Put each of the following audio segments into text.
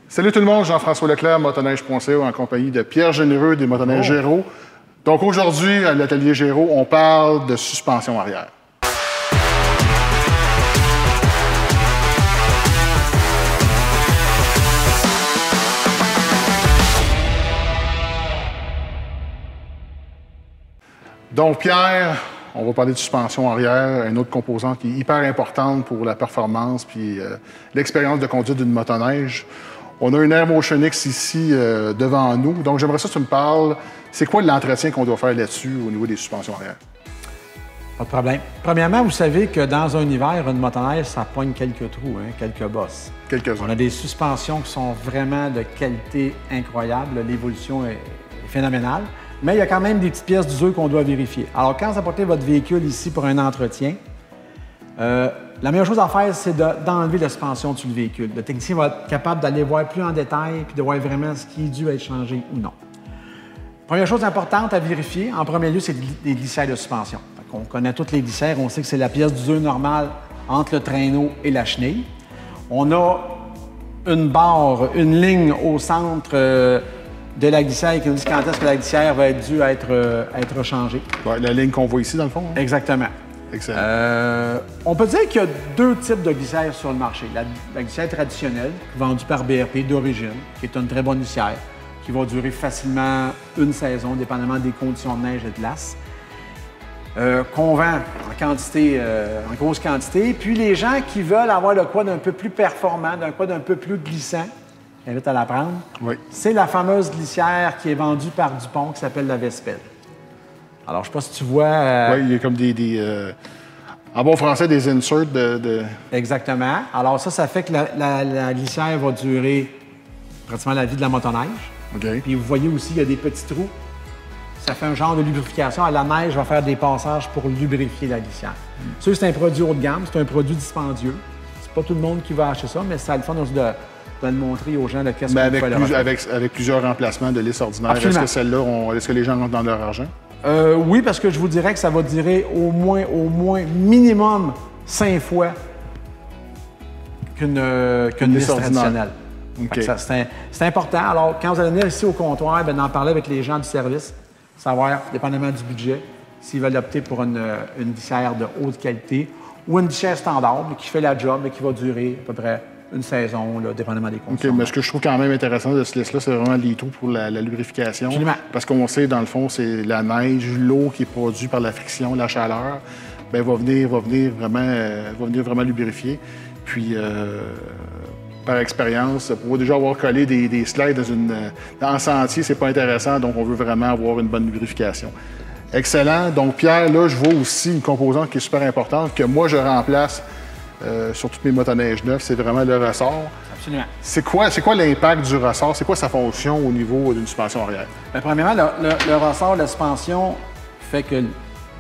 Salut tout le monde, Jean-François Leclerc, motoneige.ca, en compagnie de Pierre Généreux des motoneiges Géraud. Donc aujourd'hui, à l'atelier Géraud, on parle de suspension arrière. Donc Pierre, on va parler de suspension arrière, une autre composante qui est hyper importante pour la performance puis l'expérience de conduite d'une motoneige. On a une Air Motion X ici devant nous. Donc j'aimerais ça que tu me parles, c'est quoi l'entretien qu'on doit faire là-dessus au niveau des suspensions arrière? Pas de problème. Premièrement, vous savez que dans un hiver, une motoneige, ça pogne quelques trous, hein, quelques bosses. Quelques-uns. On a des suspensions qui sont vraiment de qualité incroyable. L'évolution est phénoménale. Mais il y a quand même des petites pièces d'usure qu'on doit vérifier. Alors, quand vous apportez votre véhicule ici pour un entretien, la meilleure chose à faire, c'est d'enlever la suspension sur le véhicule. Le technicien va être capable d'aller voir plus en détail puis de voir vraiment ce qui est dû être changé ou non. Première chose importante à vérifier, en premier lieu, c'est les glissières de suspension. On connaît toutes les glissières, on sait que c'est la pièce d'usure normale entre le traîneau et la chenille. On a une barre, une ligne au centre de la glissière qui nous dit quand est-ce que la glissière va être due à être changée. Ouais, la ligne qu'on voit ici, dans le fond. Hein? Exactement. Excellent. On peut dire qu'il y a deux types de glissières sur le marché. La glissière traditionnelle, vendue par BRP d'origine, qui est une très bonne glissière, qui va durer facilement une saison, dépendamment des conditions de neige et de glace, qu'on vend en grosse quantité. Puis les gens qui veulent avoir le quad un peu plus performant, d'un quad un peu plus glissant, j'invite à la prendre. Oui. C'est la fameuse glissière qui est vendue par Dupont qui s'appelle la Vespel. Alors, je ne sais pas si tu vois... Oui, il y a comme en bon français, des inserts de... Exactement. Alors ça fait que la glissière va durer pratiquement la vie de la motoneige. OK. Puis vous voyez aussi, il y a des petits trous. Ça fait un genre de lubrification. La neige va faire des passages pour lubrifier la glissière. Ça, c'est un produit haut de gamme, c'est un produit dispendieux. C'est pas tout le monde qui va acheter ça, mais ça a le fun aussi de le montrer aux gens de qu'est-ce qu'on peut faire. Avec plusieurs remplacements de lisse ordinaire, est-ce que celle-là, est-ce que les gens rentrent dans leur argent? Oui, parce que je vous dirais que ça va durer au moins minimum 5 fois qu'une lisse traditionnelle. Okay. C'est important. Alors, quand vous allez venir ici au comptoir, d'en parler avec les gens du service, savoir, dépendamment du budget, s'ils veulent opter pour une glissière de haute qualité ou une glissière standard qui fait la job et qui va durer à peu près une saison, là, dépendamment des conditions. OK, mais ce que je trouve quand même intéressant de ce liste-là, c'est vraiment les trous pour la lubrification. Absolument. Parce qu'on sait, dans le fond, c'est la neige, l'eau qui est produite par la friction, la chaleur, bien, va venir vraiment lubrifier. Puis, par expérience, pour déjà avoir collé des slides en sentier, c'est pas intéressant, donc on veut vraiment avoir une bonne lubrification. Excellent. Donc, Pierre, là, je vois aussi une composante qui est super importante, que moi, je remplace sur toutes mes motoneiges neuves, c'est vraiment le ressort. Absolument. C'est quoi l'impact du ressort? C'est quoi sa fonction au niveau d'une suspension arrière? Bien, premièrement, le ressort de la suspension fait que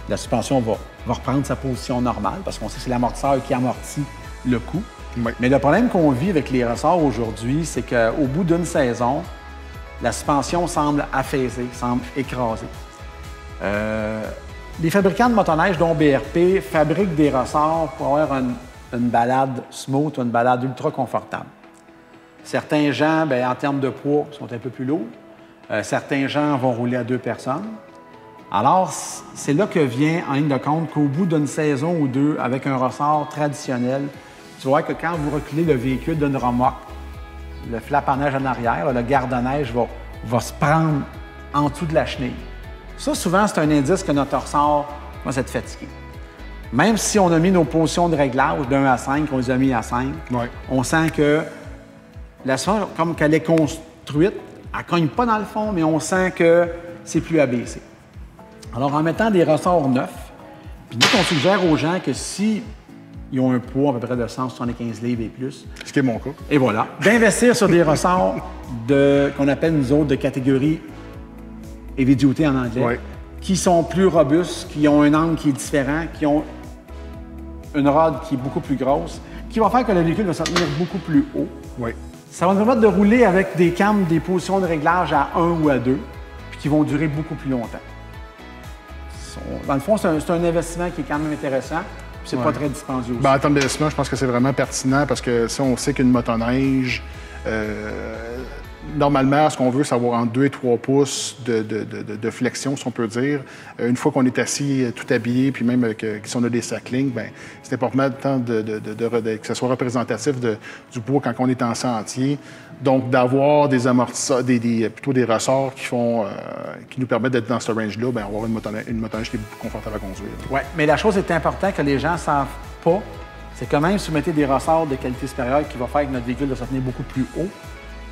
la suspension va reprendre sa position normale, parce qu'on sait que c'est l'amortisseur qui amortit le coup. Oui. Mais le problème qu'on vit avec les ressorts aujourd'hui, c'est qu'au bout d'une saison, la suspension semble affaissée, semble écrasée. Les fabricants de motoneiges, dont BRP, fabriquent des ressorts pour avoir une balade smooth ou une balade ultra confortable. Certains gens, bien, en termes de poids, sont un peu plus lourds. Certains gens vont rouler à 2 personnes. Alors, c'est là que vient en ligne de compte qu'au bout d'une saison ou deux, avec un ressort traditionnel, tu vois que quand vous reculez le véhicule d'une remorque, le flap à neige en arrière, le garde-neige va se prendre en dessous de la chenille. Ça, souvent, c'est un indice que notre ressort va s'être fatigué. Même si on a mis nos positions de réglage de 1 à 5, on les a mis à 5, Ouais. on sent que la suspension, comme qu'elle est construite, elle ne cogne pas dans le fond, mais on sent que c'est plus abaissé. Alors, en mettant des ressorts neufs, puis nous, on suggère aux gens que si ils ont un poids à peu près de 175 livres et plus. Ce qui est mon cas. Et voilà. D'investir sur des ressorts qu'on appelle, nous autres, de catégorie heavy duty en anglais, Ouais. qui sont plus robustes, qui ont un angle qui est différent, qui ont une rod qui est beaucoup plus grosse, qui va faire que le véhicule va se tenir beaucoup plus haut. Oui. Ça va nous permettre de rouler avec des cams, des positions de réglage à 1 ou à 2, puis qui vont durer beaucoup plus longtemps. Dans le fond, c'est un investissement qui est quand même intéressant. C'est pas très dispendieux aussi. Ben, en termes d'investissement, je pense que c'est vraiment pertinent parce que si on sait qu'une motoneige, Normalement, ce qu'on veut, c'est avoir entre 2 et 3 pouces de flexion, si on peut dire. Une fois qu'on est assis, tout habillé, puis même si on a des sacklings, bien, c'est important que ce soit représentatif du poids quand on est en sentier. Donc, d'avoir des amortisseurs, plutôt des ressorts qui nous permettent d'être dans ce range-là, bien, avoir une motoneige qui est beaucoup confortable à conduire. Oui, mais la chose est importante que les gens ne savent pas, c'est que même si vous mettez des ressorts de qualité supérieure qui va faire que notre véhicule va se tenir beaucoup plus haut,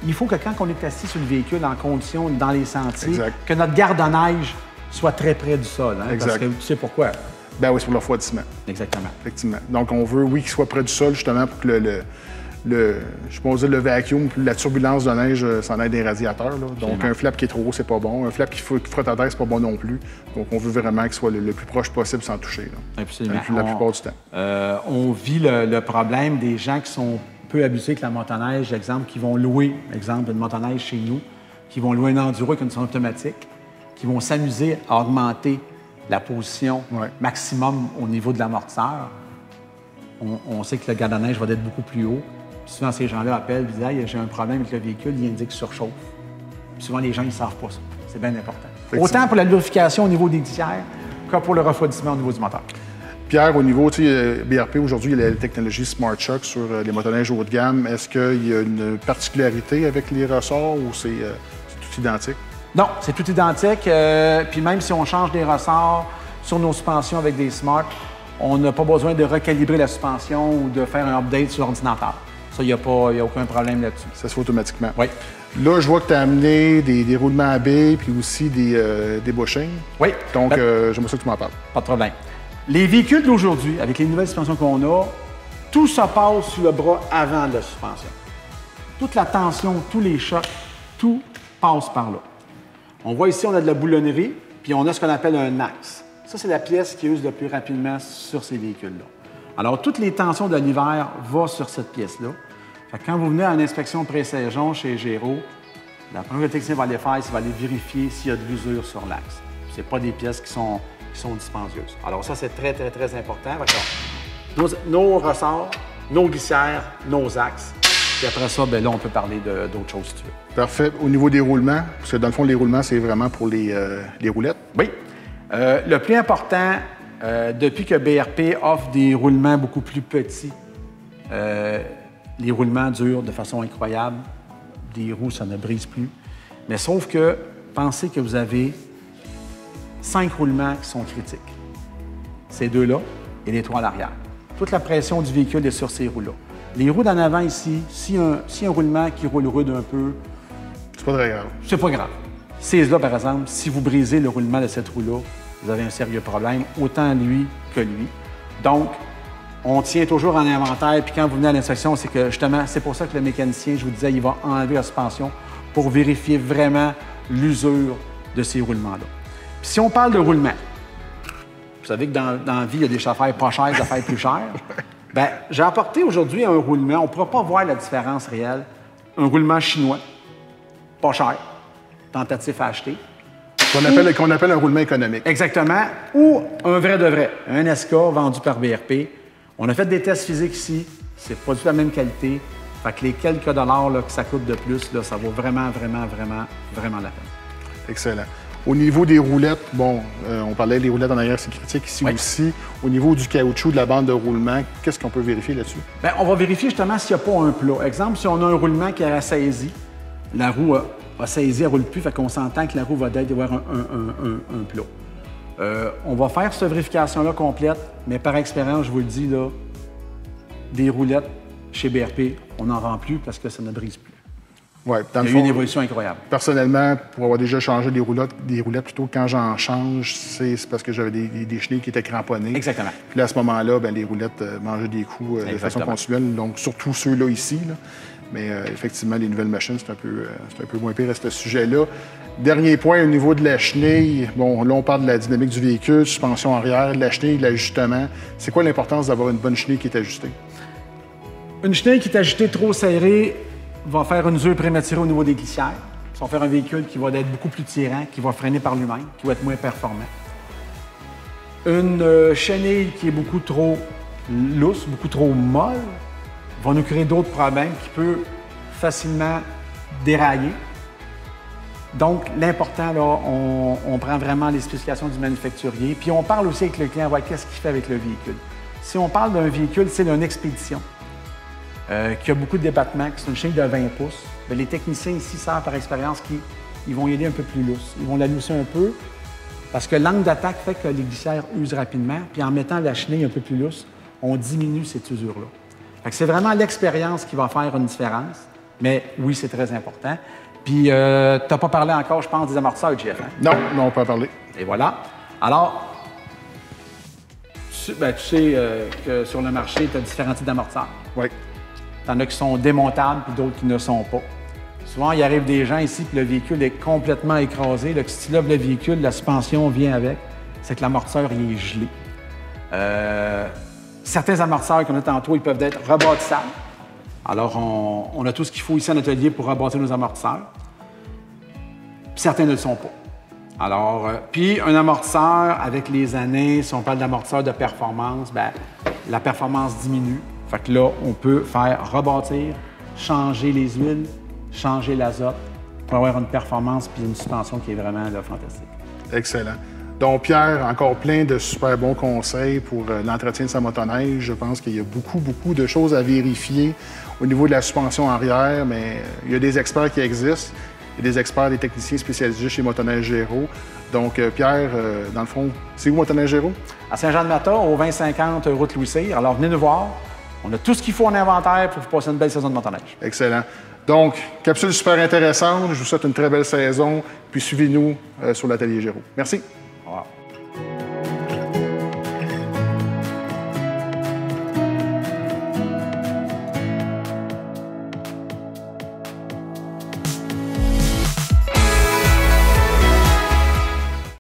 il faut que quand on est assis sur le véhicule en condition dans les sentiers, exact, que notre garde-neige soit très près du sol. Hein, exact. Parce que tu sais pourquoi? Ben oui, c'est pour le refroidissement. Exactement. Effectivement. Donc, on veut, oui, qu'il soit près du sol, justement, pour que je pense dire le vacuum, la turbulence de neige s'en aide des radiateurs. Là. Donc, un flap qui est trop haut, c'est pas bon. Un flap qui frotte à terre, c'est pas bon non plus. Donc, on veut vraiment qu'il soit le plus proche possible sans toucher. Là. Absolument. La plupart du temps. On vit le problème des gens qui sont peu habitués avec la motoneige, exemple, qui vont louer, exemple, une motoneige chez nous, qui vont louer un enduro avec une sonde automatique, qui vont s'amuser à augmenter la position maximum au niveau de l'amortisseur. On sait que le garde-neige va être beaucoup plus haut. Puis souvent, ces gens-là appellent et disent « Hey, j'ai un problème avec le véhicule, il indique surchauffe. » Puis souvent, les gens, ils ne savent pas ça. C'est bien important. Autant pour la lubrification au niveau des glissières que pour le refroidissement au niveau du moteur. Pierre, au niveau, BRP, aujourd'hui, il y a la technologie Smart Shock sur les motoneiges haut de gamme. Est-ce qu'il y a une particularité avec les ressorts ou c'est tout identique? Non, c'est tout identique. Puis même si on change des ressorts sur nos suspensions avec des Smart, on n'a pas besoin de recalibrer la suspension ou de faire un update sur l'ordinateur. Ça, il n'y a aucun problème là-dessus. Ça se fait automatiquement. Oui. Là, je vois que tu as amené des roulements à billes puis aussi des bushings. Oui. Donc, j'aimerais ça que tu m'en parles. Pas de problème. Les véhicules d'aujourd'hui, avec les nouvelles suspensions qu'on a, tout se passe sur le bras avant de la suspension. Toute la tension, tous les chocs, tout passe par là. On voit ici, on a de la boulonnerie, puis on a ce qu'on appelle un axe. Ça, c'est la pièce qui use le plus rapidement sur ces véhicules-là. Alors, toutes les tensions de l'hiver vont sur cette pièce-là. Fait que quand vous venez à une inspection pré-saison chez Géro, la première chose que le technicien va aller faire, c'est qu'il va aller vérifier s'il y a de l'usure sur l'axe. Ce n'est pas des pièces qui sont dispendieuses. Alors ça, c'est très, très, très important. Nos ressorts, nos glissières, nos axes. Puis après ça, bien là, on peut parler d'autres choses si tu veux. Parfait. Au niveau des roulements, parce que dans le fond, les roulements, c'est vraiment pour les roulettes. Oui. Le plus important, depuis que BRP offre des roulements beaucoup plus petits, les roulements durent de façon incroyable. Des roues, ça ne brise plus. Mais sauf que, pensez que vous avez 5 roulements qui sont critiques. Ces deux-là et les 3 à l'arrière. Toute la pression du véhicule est sur ces roues-là. Les roues d'en avant ici, si un roulement qui roule rude un peu, c'est pas très grave. C'est pas grave. Ces là, par exemple, si vous brisez le roulement de cette roue-là, vous avez un sérieux problème, autant lui que lui. Donc, on tient toujours en inventaire, puis quand vous venez à l'inspection, c'est que justement, c'est pour ça que le mécanicien, je vous disais, il va enlever la suspension pour vérifier vraiment l'usure de ces roulements-là. Puis si on parle de roulement, vous savez que dans la vie, il y a des chauffeurs pas chers, des affaires plus chères. Bien, j'ai apporté aujourd'hui un roulement, on ne pourra pas voir la différence réelle. Un roulement chinois, pas cher, tentatif à acheter. Qu'on appelle un roulement économique. Exactement. Ou un vrai de vrai, un SK vendu par BRP. On a fait des tests physiques ici, c'est pas du tout la même qualité. Fait que les quelques dollars là, que ça coûte de plus, là, ça vaut vraiment, vraiment, vraiment, vraiment la peine. Excellent. Au niveau des roulettes, bon, on parlait des roulettes en arrière, c'est critique ici aussi. Au niveau du caoutchouc, de la bande de roulement, qu'est-ce qu'on peut vérifier là-dessus? Bien, on va vérifier justement s'il n'y a pas un plat. Exemple, si on a un roulement qui a saisi, la roue a saisi, elle ne roule plus, fait qu'on s'entend que la roue va d'être avoir un plat. On va faire cette vérification-là complète, mais par expérience, je vous le dis, là, des roulettes chez BRP, on n'en rend plus parce que ça ne brise plus. Ouais, il y a eu une évolution incroyable. Personnellement, pour avoir déjà changé des roulettes plutôt, quand j'en change, c'est parce que j'avais des chenilles qui étaient cramponnées. Exactement. Puis là, à ce moment-là, bien, les roulettes mangeaient des coups de façon continuelle, donc surtout ceux-là ici. Là. Mais effectivement, les nouvelles machines, c'est un peu moins pire à ce sujet-là. Dernier point, au niveau de la chenille, bon, là, on parle de la dynamique du véhicule, suspension arrière, de la chenille, de l'ajustement. C'est quoi l'importance d'avoir une bonne chenille qui est ajustée? Une chenille qui est ajustée trop serrée va faire une usure prématurée au niveau des glissières. Ça va faire un véhicule qui va être beaucoup plus tirant, qui va freiner par lui-même, qui va être moins performant. Une chenille qui est beaucoup trop lousse, beaucoup trop molle, va nous créer d'autres problèmes qui peuvent facilement dérailler. Donc, l'important, là, on prend vraiment les spécifications du manufacturier, puis on parle aussi avec le client, voir qu'est-ce qu'il fait avec le véhicule. Si on parle d'un véhicule, c'est d'une expédition, qui a beaucoup de débattements, qui c'est une chaîne de 20 pouces, bien, les techniciens ici savent par expérience qu'ils vont y aller un peu plus lousse. Ils vont la lousser un peu, parce que l'angle d'attaque fait que les glissières usent rapidement, puis en mettant la chenille un peu plus lousse, on diminue cette usure-là. Fait que c'est vraiment l'expérience qui va faire une différence, mais oui, c'est très important. Puis, tu n'as pas parlé encore, je pense, des amortisseurs, JF. Hein? Non, on peut en parler. Et voilà. Alors, tu sais que sur le marché, tu as différents types d'amortisseurs. Oui. Tu en as qui sont démontables, puis d'autres qui ne sont pas. Souvent, il arrive des gens ici, puis le véhicule est complètement écrasé. Là, si tu lèves le véhicule, la suspension vient avec. C'est que l'amortisseur, il est gelé. Certains amortisseurs qu'on a tantôt, ils peuvent être rebâtissables. Alors, on a tout ce qu'il faut ici en atelier pour rebâtir nos amortisseurs. Puis certains ne le sont pas. Alors, puis un amortisseur, avec les années, si on parle d'amortisseur de performance, bien, la performance diminue. Fait que là, on peut faire rebâtir, changer les huiles, changer l'azote pour avoir une performance puis une suspension qui est vraiment là, fantastique. Excellent. Donc, Pierre, encore plein de super bons conseils pour l'entretien de sa motoneige. Je pense qu'il y a beaucoup de choses à vérifier au niveau de la suspension arrière, mais il y a des experts qui existent. Il y a des experts, des techniciens spécialisés chez Motoneige Géraud. Donc, Pierre, dans le fond, c'est où Motoneige Géraud? À Saint-Jean-de-Mata, au 2050 route Louis-Cyr. Alors, venez nous voir. On a tout ce qu'il faut en inventaire pour vous passer une belle saison de motoneige. Excellent. Donc, capsule super intéressante. Je vous souhaite une très belle saison. Puis, suivez-nous sur l'Atelier Géraud. Merci. Au revoir.